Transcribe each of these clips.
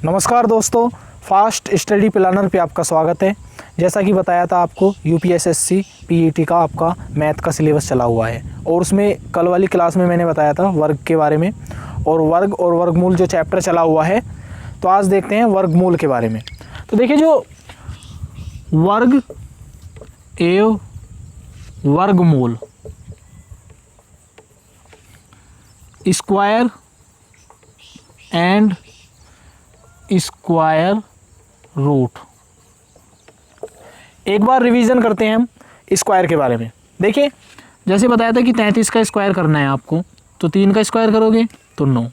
नमस्कार दोस्तों, fast study planner पे आपका स्वागत है। जैसा कि बताया था आपको, यूपीएसएससी पीईटी का आपका मैथ का सिलेबस चला हुआ है और उसमें कल वाली क्लास में मैंने बताया था वर्ग के बारे में और वर्गमूल जो चैप्टर चला हुआ है। तो आज देखते हैं वर्गमूल के बारे में। तो देखिए, जो वर्ग एवं वर्गमूल, स्क्वायर एंड स्क्वायर रूट, एक बार रिवीजन करते हैं हम स्क्वायर के बारे में। देखिए, जैसे बताया था कि 33 का स्क्वायर करना है आपको, तो 3 का स्क्वायर करोगे तो 9।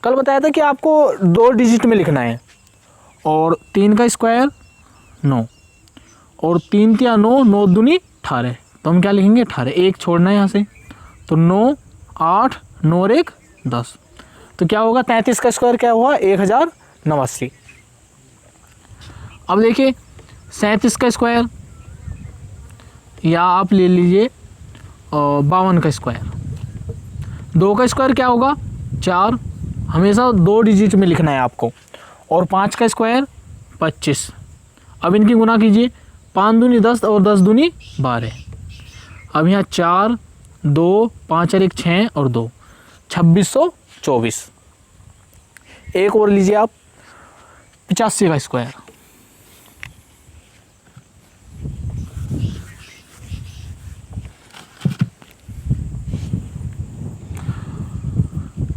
कल बताया था कि आपको 2 डिजिट में लिखना है और 3 का स्क्वायर 9 और 3 या 9, 9 दूनी 18। तो हम क्या लिखेंगे? 18। एक छोड़ना है यहाँ से, तो 9, 8, 9 और 1, 10। तो क्या होगा? 33 का स्क्वायर क्या हुआ? 1089। अब देखिए 37 का स्क्वायर, या आप ले लीजिए 52 का स्क्वायर। 2 का स्क्वायर क्या होगा? 4। हमेशा 2 डिजिट में लिखना है आपको। और 5 का स्क्वायर 25। अब इनकी गुना कीजिए, 5 दूनी 10 और 10 दूनी 12। अब यहाँ 4, 2, 5 और 1 6 और 2, 2624। एक और लीजिए आप 85 का स्क्वायर।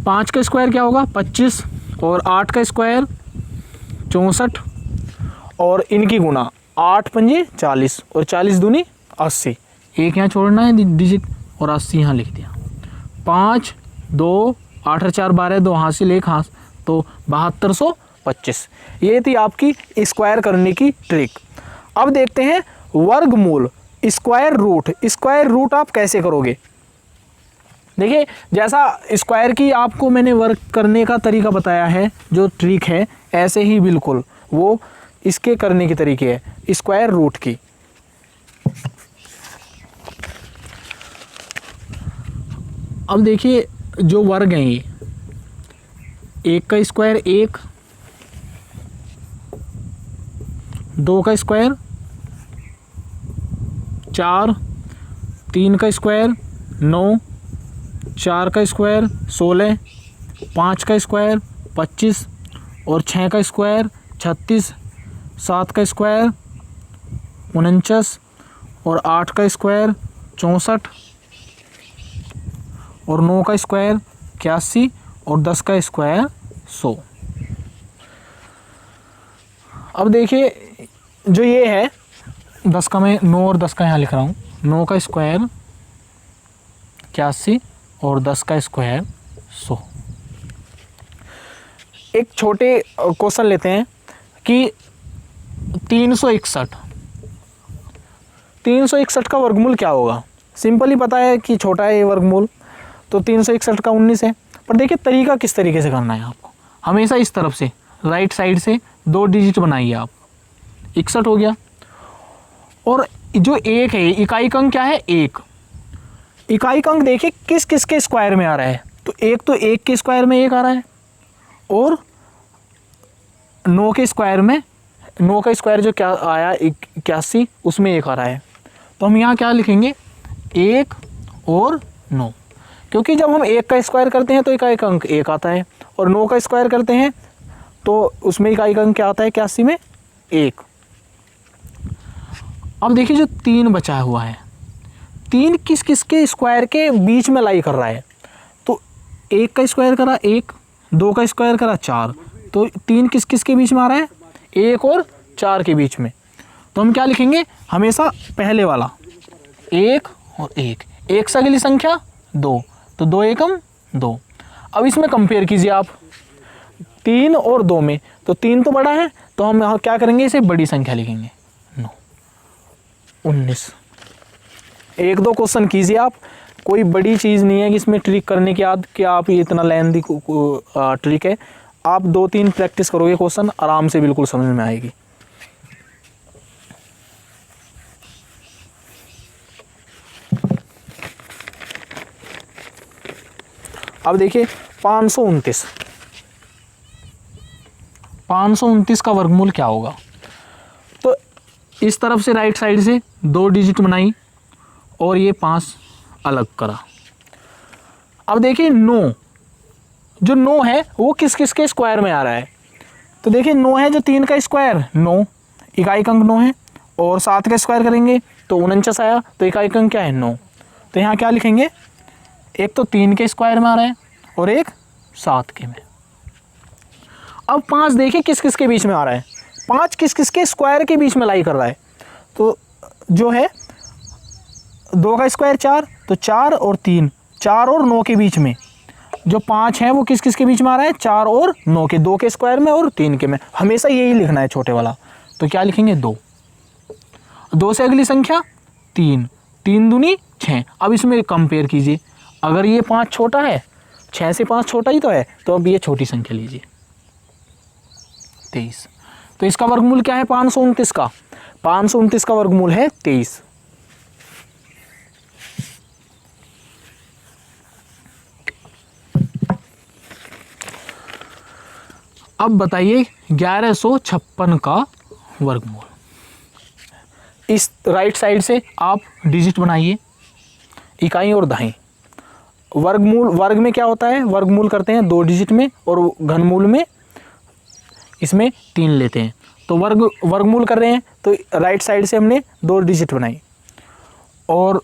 पाँच का स्क्वायर क्या होगा? 25 और 8 का स्क्वायर 64 और इनकी गुना 8 पंजे 40 और 40 दूनी 80। एक यहाँ छोड़ना है डिजिट और 80 यहाँ लिख दिया। 5, 2, 8 और 4 12, 2 हासिल 1 हाथ, तो 7225। ये थी आपकी स्क्वायर करने की ट्रिक। अब देखते हैं वर्गमूल, स्क्वायर रूट। स्क्वायर रूट आप कैसे करोगे? देखिए, जैसा स्क्वायर की आपको मैंने वर्क करने का तरीका बताया है, जो ट्रिक है, ऐसे ही बिल्कुल वो इसके करने की तरीके है स्क्वायर रूट की। अब देखिए, जो वर्ग हैं ये, 1 का स्क्वायर 1, 2 का स्क्वायर 4, 3 का स्क्वायर 9, 4 का स्क्वायर 16, 5 का स्क्वायर 25 और 6 का स्क्वायर 36, 7 का स्क्वायर 49 और 8 का स्क्वायर 64 और 9 का स्क्वायर 81 और 10 का स्क्वायर 100। अब देखिए, जो ये है 10 का, मैं 9 और 10 का यहाँ लिख रहा हूँ। 9 का स्क्वायर 81 और 10 का स्क्वायर 100। एक छोटे क्वेश्चन लेते हैं कि 361 का वर्गमूल क्या होगा? सिंपल ही पता है कि छोटा है ये वर्गमूल, तो 361 का 19 है। पर देखिए तरीका किस तरीके से करना है आपको। हमेशा इस तरफ से, राइट साइड से 2 डिजिट बनाइए आप। 61 हो गया। और जो 1 है, इकाई अंक क्या है? 1। इकाई अंक देखिए किस किस के स्क्वायर में आ रहा है, तो एक तो 1 के स्क्वायर में 1 आ रहा है और 9 के स्क्वायर में, 9 का स्क्वायर जो क्या आया 81, उसमें 1 आ रहा है। तो हम यहाँ क्या लिखेंगे? 1 और 9, क्योंकि जब हम 1 का स्क्वायर करते हैं तो इकाई अंक 1 आता है और 9 का स्क्वायर करते हैं तो उसमें इकाई अंक क्या आता है? 81 में 1। अब देखिए, जो 3 बचा हुआ है, 3 किस किस के स्क्वायर के बीच में लाई कर रहा है? तो 1 का स्क्वायर करा 1, 2 का स्क्वायर करा 4, तो 3 किस किस के बीच में आ रहा है? 1 और 4 के बीच में। तो हम क्या लिखेंगे? हमेशा पहले वाला 1 और 1, एक से अगली संख्या 2, तो 2 एकम 2। अब इसमें कंपेयर कीजिए आप 3 और 2 में, तो 3 तो बड़ा है, तो हम यहाँ क्या करेंगे? इसे बड़ी संख्या लिखेंगे 9, 19। 1-2 क्वेश्चन कीजिए आप, कोई बड़ी चीज़ नहीं है कि इसमें ट्रिक करने की याद कि आप ये इतना लेंथी ट्रिक है। आप 2-3 प्रैक्टिस करोगे क्वेश्चन, आराम से बिल्कुल समझ में आएगी। अब देखिए 529, 529 का वर्गमूल क्या होगा। तो इस तरफ से राइट साइड से 2 डिजिट बनाई और ये 5 अलग करा। अब देखिए 9, जो 9 है वो किस किस के स्क्वायर में आ रहा है। तो देखिए 9 है जो 3 का स्क्वायर 9, इकाई अंक 9 है, और 7 का स्क्वायर करेंगे तो 49 आया, तो इकाई अंक क्या है 9। तो यहाँ क्या लिखेंगे, एक तो 3 के स्क्वायर में आ रहा है और एक 7 के में। अब 5 देखिए किस किस के बीच में आ रहा है, 5 किस किस के स्क्वायर के बीच में लाई कर रहा है। तो जो है 2 का स्क्वायर 4, तो 4 और 3, 4 और 9 के बीच में जो 5 है वो किस किस के बीच में आ रहा है, 4 और 9 के, 2 के स्क्वायर में और 3 के में। हमेशा यही लिखना है छोटे वाला। तो क्या लिखेंगे 2, 2 से अगली संख्या 3, 3 दूनी 6। अब इसमें कंपेयर कीजिए, अगर ये 5 छोटा है, 6 से 5 छोटा ही तो है, तो अब ये छोटी संख्या लीजिए 23। तो इसका वर्गमूल क्या है 529 का, 529 का वर्गमूल है 23। अब बताइए 1156 का वर्गमूल। इस राइट साइड से आप डिजिट बनाइए, इकाई और दहाई। वर्गमूल, वर्ग में क्या होता है, वर्गमूल करते हैं 2 डिजिट में और घनमूल में इसमें 3 लेते हैं। तो वर्गमूल कर रहे हैं तो राइट साइड से हमने 2 डिजिट बनाई। और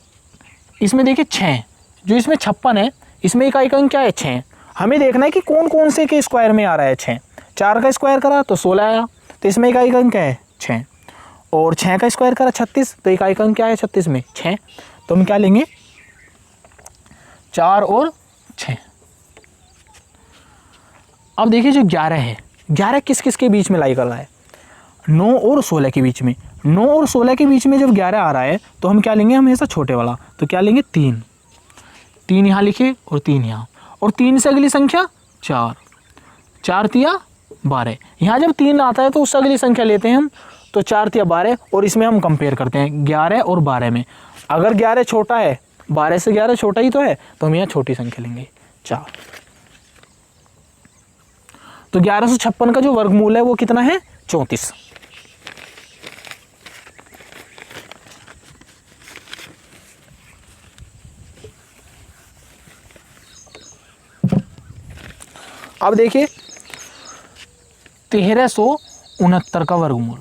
इसमें देखिए 6, जो इसमें 56 है, इसमें इकाई अंक क्या है 6। हमें देखना है कि कौन कौन से के स्क्वायर में आ रहा है 6। 4 का स्क्वायर करा तो 16 आया, तो इसमें इकाई अंक क्या है 6। और 6 का स्क्वायर करा 36, तो इकाई अंक क्या है 36 में 6। तो हम क्या लेंगे 4 और 6। अब देखिए जो 11 है, 11 किस किस के बीच में लाई कर रहा है, 9 और 16 के बीच में। 9 और 16 के बीच में जब 11 आ रहा है तो हम क्या लेंगे, हमेशा छोटे वाला। तो क्या लेंगे 3, 3 यहाँ लिखे और 3 यहाँ, और 3 से अगली संख्या 4, 4 तिया 12। यहाँ जब 3 आता है तो उससे अगली संख्या लेते हैं हम, तो 4 तिया 12, और इसमें हम कंपेयर करते हैं 11 और 12 में। अगर 11 छोटा है, 12 से 11 छोटा ही तो है, तो हम यहाँ छोटी संख्या लेंगे 4। तो 1156 का जो वर्गमूल है वो कितना है 34। अब देखिए 1369 का वर्गमूल।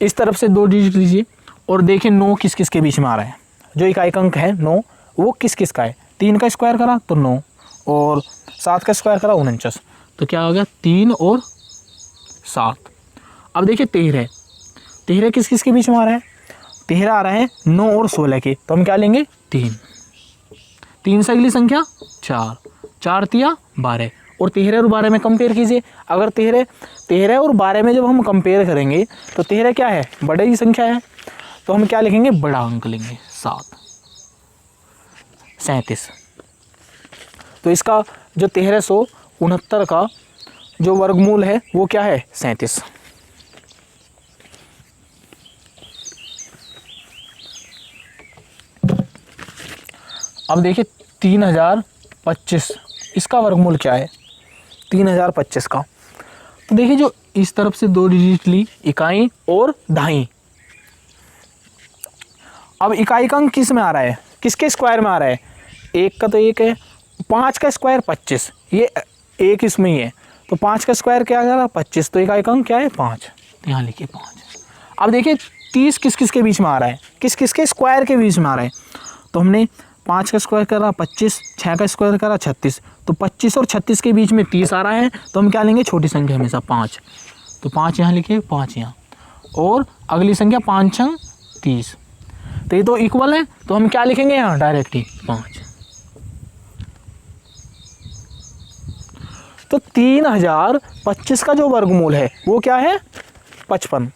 इस तरफ से 2 डिजिट लीजिए और देखिए 9 किस किस के बीच में आ रहा है। जो इकाई अंक है 9 वो किस किस का है, 3 का स्क्वायर करा तो 9, और 7 का स्क्वायर करा 49। तो क्या हो गया 3 और 7। अब देखिए 13, 13 किस किस के बीच में आ रहा है, 13 आ रहा है 9 और 16 के। तो हम क्या लेंगे 3, 3 से अगली संख्या 4, 4 तिया 12, और 13 और 12 में कंपेयर कीजिए। अगर 13 और 12 में जब हम कंपेयर करेंगे तो 13 क्या है, बड़े ही संख्या है, तो हम क्या लिखेंगे, बड़ा अंक लेंगे 7, 37। तो इसका जो 1369 का जो वर्गमूल है वो क्या है 37। अब देखिए 3025, इसका वर्गमूल क्या है 3025 का। तो देखिए जो इस तरफ से 2 डिजिट ली, इकाई और दहाई। अब इकाई का अंक किस में आ रहा है, किसके स्क्वायर में आ रहा है, 1 का तो 1 है, 5 का स्क्वायर 25, ये 1 इसमें ही है, तो 5 का स्क्वायर क्या आ रहा 25, तो इकाई का अंक क्या है 5। तो यहाँ लिखिए 5। अब देखिए 30 किस किस के बीच में आ रहा है, किस किस के स्क्वायर के बीच में आ रहा है। तो हमने 5 का स्क्वायर करा 25, 6 का स्क्वायर करा 36, तो 25 और 36 के बीच में 30 आ रहा है, तो हम क्या लेंगे छोटी संख्या हमेशा 5। तो 5 यहाँ लिखिए, 5 यहाँ, और अगली संख्या 5 छंग 30। तो ये तो इक्वल है, तो हम क्या लिखेंगे यहाँ डायरेक्ट ही 5। तो 3025 का जो वर्गमूल है वो क्या है 55।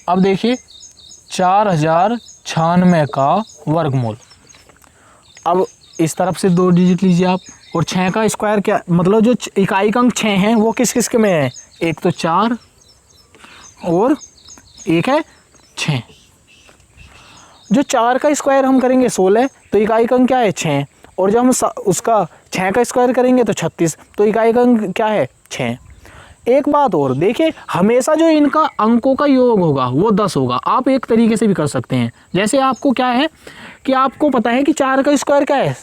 अब देखिए 4096 का वर्गमूल। अब इस तरफ से 2 डिजिट लीजिए आप, और 6 का स्क्वायर क्या, मतलब जो इकाई का अंक 6 हैं वो किस किस के में है, एक तो 4 और एक है 6। जो 4 का स्क्वायर हम करेंगे 16, तो इकाई का अंक क्या है 6। और जब हम उसका 6 का स्क्वायर करेंगे तो 36, तो इकाई का अंक क्या है 6। एक बात और देखिए, हमेशा जो इनका अंकों का योग होगा वो 10 होगा। आप एक तरीके से भी कर सकते हैं, जैसे आपको क्या है कि आपको पता है कि 4 का स्क्वायर क्या है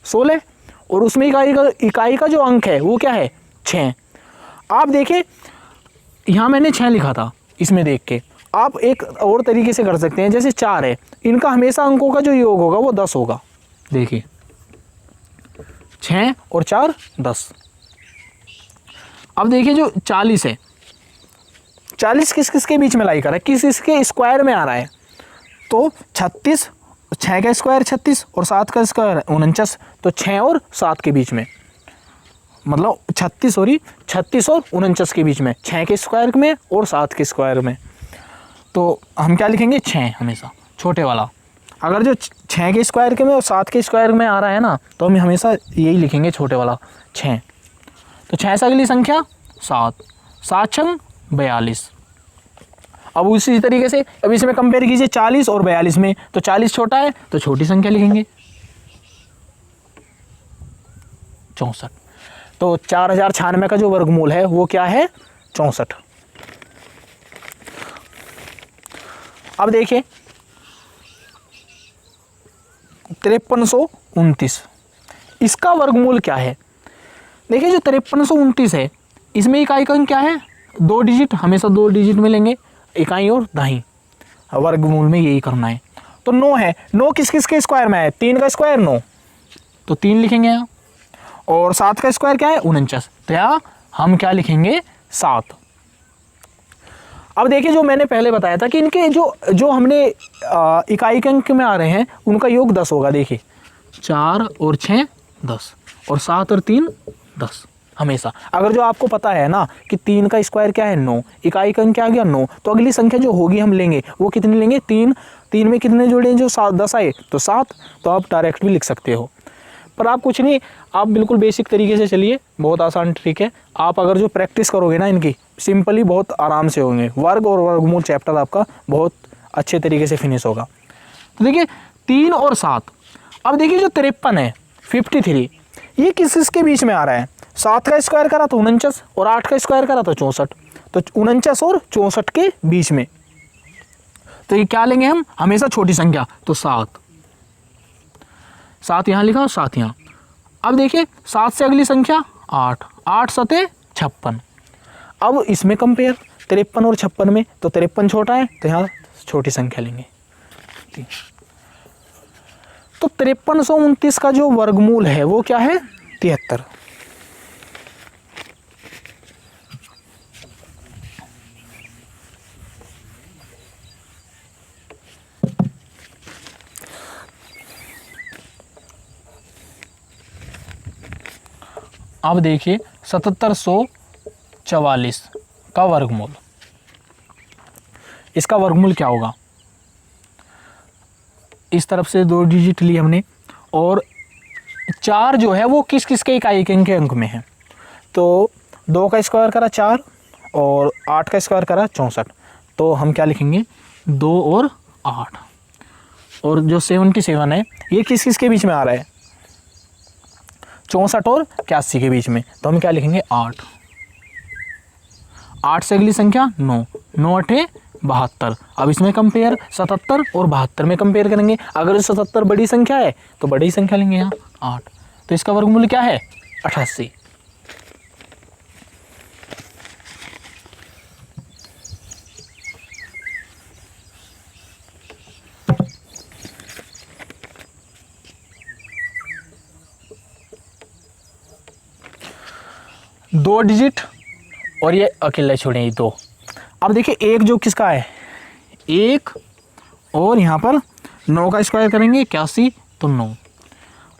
16, और उसमें इकाई का जो अंक है वो क्या है 6। आप देखिए यहाँ मैंने 6 लिखा था, इसमें देख के आप एक और तरीके से कर सकते हैं। जैसे 4 है, इनका हमेशा अंकों का जो योग होगा वो 10 होगा। देखिए 6 और 4 10। अब देखिए जो 40 है, 40 किस किस के बीच में लाई कर रहा है, किस किसके स्क्वायर में आ रहा है। तो 36, 6 का स्क्वायर 36 और 7 का स्क्वायर 49, तो 6 और 7 के बीच में, मतलब 36 और 49 के बीच में, 6 के स्क्वायर में और 7 के स्क्वायर में। तो हम क्या लिखेंगे 6 हमेशा छोटे वाला। अगर जो 6 के स्क्वायर के में और 7 के स्क्वायर में आ रहा है ना, तो हम हमेशा यही लिखेंगे छोटे वाला 6। तो 6 से अगली संख्या 7, 7 छंग 42। अब उसी तरीके से अब इसमें कंपेयर कीजिए 40 और 42 में, तो 40 छोटा है तो छोटी संख्या लिखेंगे 64। तो 4096 का जो वर्गमूल है वो क्या है 64। अब देखिए 5329, इसका वर्गमूल क्या है। देखिए जो 5329 है, इसमें इकाई का अंक क्या है 2 डिजिट, हमेशा 2 डिजिट में लेंगे इकाई और दाई। वर्गमूल में यही करना है। तो 9 है, 9 किस किस के स्क्वायर में है, 3 का स्क्वायर 9, तो 3 लिखेंगे यहाँ। और 7 का स्क्वायर क्या है 49, तो यहाँ हम क्या लिखेंगे 7। अब देखिए जो मैंने पहले बताया था कि इनके जो हमने इकाई के अंक में आ रहे हैं उनका योग 10 होगा। देखिए 4 और 6 10 और 7 और 3 10 हमेशा। अगर जो आपको पता है ना कि 3 का स्क्वायर क्या है 9, इकाई का अंक क्या आ गया 9, तो अगली संख्या जो होगी हम लेंगे वो कितनी लेंगे 3। 3 में कितने जोड़े जो 10 आए तो 7, तो आप डायरेक्ट भी लिख सकते हो। पर आप कुछ नहीं, आप बिल्कुल बेसिक तरीके से चलिए, बहुत आसान ट्रिक है। आप अगर जो प्रैक्टिस करोगे ना इनकी, सिंपली बहुत आराम से होंगे। वर्ग और वर्गमूल चैप्टर आपका बहुत अच्छे तरीके से फिनिश होगा। तो देखिए 3 और 7। अब देखिए जो 53 है 53, ये किस किसके बीच में आ रहा है। 7 का स्क्वायर करा तो 49 और 8 का स्क्वायर करा तो 64, तो 49 और 64 के बीच में। तो ये क्या लेंगे हम हमेशा छोटी संख्या, तो 7 यहाँ लिखा और 7 यहाँ। अब देखिए 7 से अगली संख्या 8, 8 सते 56। अब इसमें कंपेयर 53 और 56 में, तो 53 छोटा है तो यहाँ छोटी संख्या लेंगे। तो 5329 का जो वर्गमूल है वो क्या है 73। अब देखिए 7744 का वर्गमूल, इसका वर्गमूल क्या होगा। इस तरफ से 2 डिजिट लिए हमने, और 4 जो है वो किस किस के इकाई के अंक में है। तो 2 का स्क्वायर करा 4 और 8 का स्क्वायर करा 64, तो हम क्या लिखेंगे 2 और 8। और जो 77 है ये किस किस के बीच में आ रहा है 64 और 81 के बीच में, तो हम क्या लिखेंगे 8। 8 से अगली संख्या 9, 9 8 72। अब इसमें कंपेयर 77 और 72 में कंपेयर करेंगे। अगर 77 बड़ी संख्या है तो बड़ी संख्या लेंगे यहाँ 8, तो इसका वर्गमूल क्या है 88। दो डिजिट और ये अकेले छोड़े ये 2। अब देखिए एक जो किसका है 1, और यहाँ पर 9 का स्क्वायर करेंगे 81, तो 9।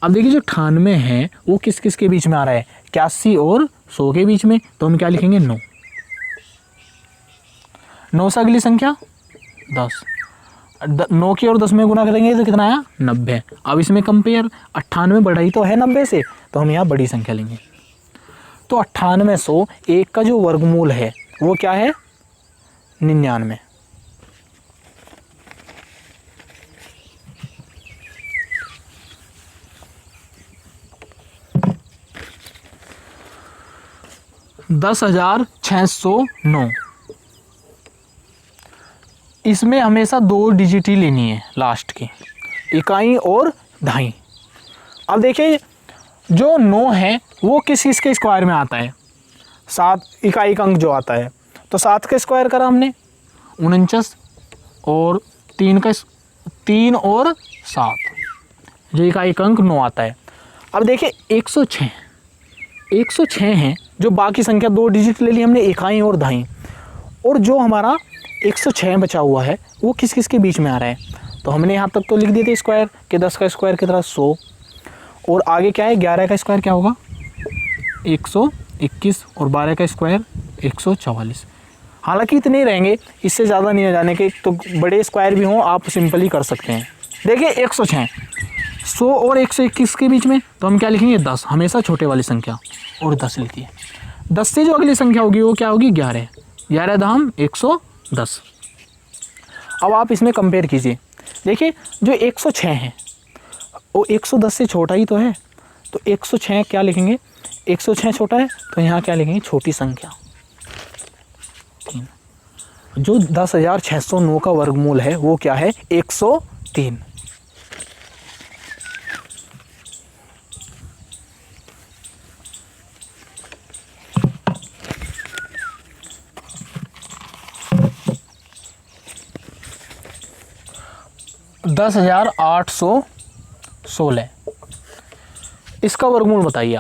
अब देखिए जो 98 है वो किस किस के बीच में आ रहा है 81 और 100 के बीच में, तो हम क्या लिखेंगे 9। 9 से अगली संख्या 10, 9 की और 10 में गुना करेंगे तो कितना आया 90। अब इसमें कंपेयर 98 बढ़ाई तो है 90 से, तो हम यहाँ बड़ी संख्या लेंगे। तो 9801 का जो वर्गमूल है वो क्या है 99। दस 10,609। इसमें हमेशा 2 डिजिट ही लेनी है लास्ट की, इकाई और दहाई। अब देखिए जो 9 है वो किस के स्क्वायर में आता है, 7 इकाई का अंक जो आता है, तो 7 का स्क्वायर करा हमने 49, और 3 और 7, जो इकाई का अंक 9 आता है। अब देखिए 106 हैं, जो बाकी संख्या 2 डिजिट ले ली हमने, इकाई और दहाई, और जो हमारा 106 बचा हुआ है वो किस के बीच में आ रहा है, तो हमने यहाँ तक तो लिख दिए थे स्क्वायर कि 10 का स्क्वायर कितना 100, और आगे क्या है 11 का स्क्वायर क्या होगा 121, और 12 का स्क्वायर 144। हालांकि इतने ही रहेंगे, इससे ज़्यादा नहीं हो जाने के, तो बड़े स्क्वायर भी हों आप सिंपल ही कर सकते हैं। देखिए 106, 100 और 121 के बीच में, तो हम क्या लिखेंगे 10, हमेशा छोटे वाली संख्या, और 10 लिखिए। 10 से जो अगली संख्या होगी वो क्या होगी 11, 11 दाम 110। अब आप इसमें कंपेयर कीजिए, देखिए जो 106 है वो 110 से छोटा ही तो है, तो 106 क्या लिखेंगे, 106 छोटा है तो यहाँ क्या लिखेंगे छोटी संख्या 3। जो 10,609 का वर्गमूल है वो क्या है 103। दस 10,816, इसका वर्गमूल बताइए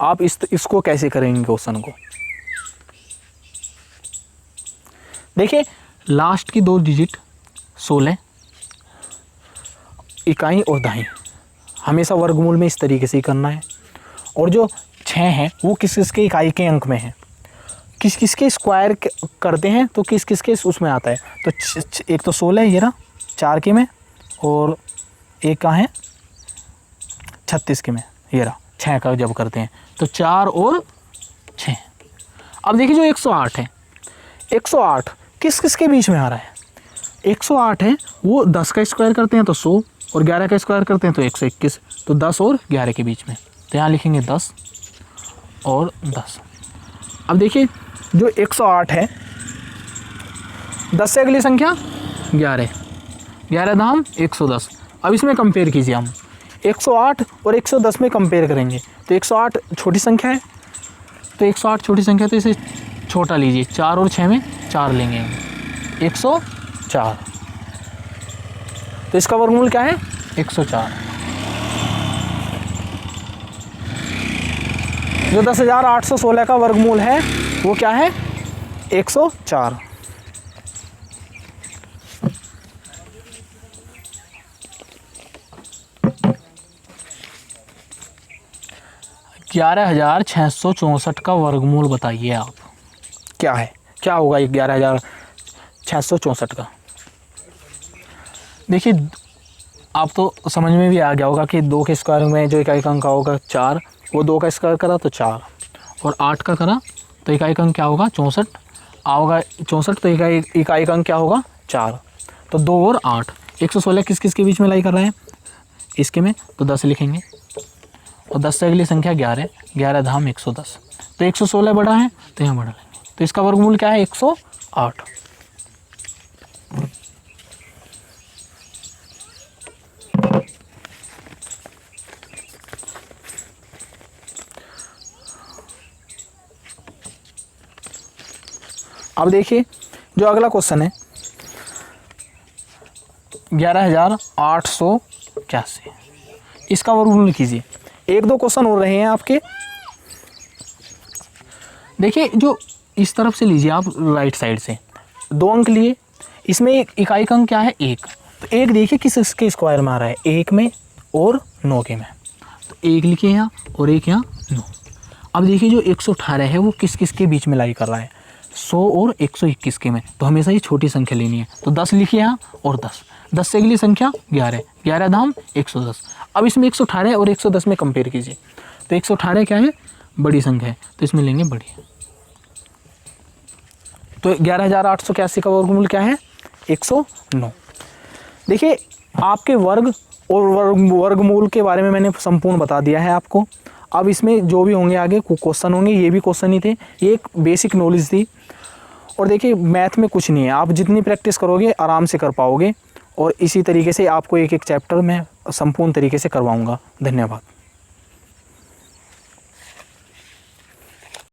आप इसको कैसे करेंगे क्वेश्चन को। देखिए लास्ट की 2 डिजिट 16, इकाई और दहाई, हमेशा वर्गमूल में इस तरीके से ही करना है। और जो 6 हैं वो किस के इकाई के अंक में है, किस के स्क्वायर करते हैं तो किस के उसमें आता है, तो एक तो 16 है ये रहा 4 के में, और एक कहाँ है 36 के में, ये रहा 6 का जब करते हैं तो 4 और 6। अब देखिए जो 108 है, 108 किस के बीच में आ रहा है, 108 है वो 10 का स्क्वायर करते हैं तो 100, और 11 का स्क्वायर करते हैं तो 121, तो 10 और 11 के बीच में, तो यहाँ लिखेंगे 10 और 10। अब देखिए जो 108 है 10 से अगली संख्या 11, 11 दाम 110। अब इसमें कंपेयर कीजिए, हम 108 और 110 में कंपेयर करेंगे, तो 108 छोटी संख्या है, तो 108 छोटी संख्या तो इसे छोटा लीजिए, 4 और 6 में 4 लेंगे 104, तो इसका वर्गमूल क्या है 104। जो 10,816 का वर्गमूल है वो क्या है 104। ग्यारह 11,664 का वर्गमूल बताइए आप, क्या है, क्या होगा 11,664 का। देखिए आप तो समझ में भी आ गया होगा कि 2 के स्क्वायर में जो इकाई का अंक होगा 4, वो 2 का स्क्वायर करा तो 4, और 8 का करा तो इकाई का अंक क्या होगा 64 आओगा, 64 तो इकाई का अंक क्या होगा 4, तो 2 और 8। 116 किस के बीच में लाई कर रहे हैं, इसके में, तो 10 लिखेंगे, और 10 से अगली संख्या 11, 11 धाम 110, तो 116 बड़ा है तो यहाँ बड़ा लेंगे, तो इसका वर्गमूल क्या है 108। अब देखिए जो अगला क्वेश्चन है 11,881, इसका वर्गमूल कीजिए। 1-2 क्वेश्चन हो रहे हैं आपके। देखिए जो इस तरफ से लीजिए आप, राइट साइड से 2 अंक लिए, इसमें एक इकाई का अंक क्या है 1, तो 1 देखिए किस के स्क्वायर में आ रहा है 1 में और 9 के में, तो 1 लिखिए यहाँ और 1 यहाँ 9। अब देखिए जो 118 है वो किस के बीच में लाई कर रहा है 100 और 121 के में, तो हमेशा ये छोटी संख्या लेनी है, तो 10 लिखिए यहाँ और 10, 10 से अगली संख्या 11, 11 धाम 110। अब इसमें 118 और 110 में कंपेयर कीजिए, तो 118 क्या है बड़ी संख्या है, तो इसमें लेंगे बड़ी, तो 11,881 का वर्गमूल क्या है? 109। देखिए आपके वर्ग और वर्गमूल के बारे में मैंने संपूर्ण बता दिया है आपको। अब इसमें जो भी होंगे आगे क्वेश्चन होंगे, ये भी क्वेश्चन ही थे, ये एक बेसिक नॉलेज थी। और देखिए मैथ में कुछ नहीं है, आप जितनी प्रैक्टिस करोगे आराम से कर पाओगे। और इसी तरीके से आपको एक एक चैप्टर में संपूर्ण तरीके से करवाऊँगा। धन्यवाद।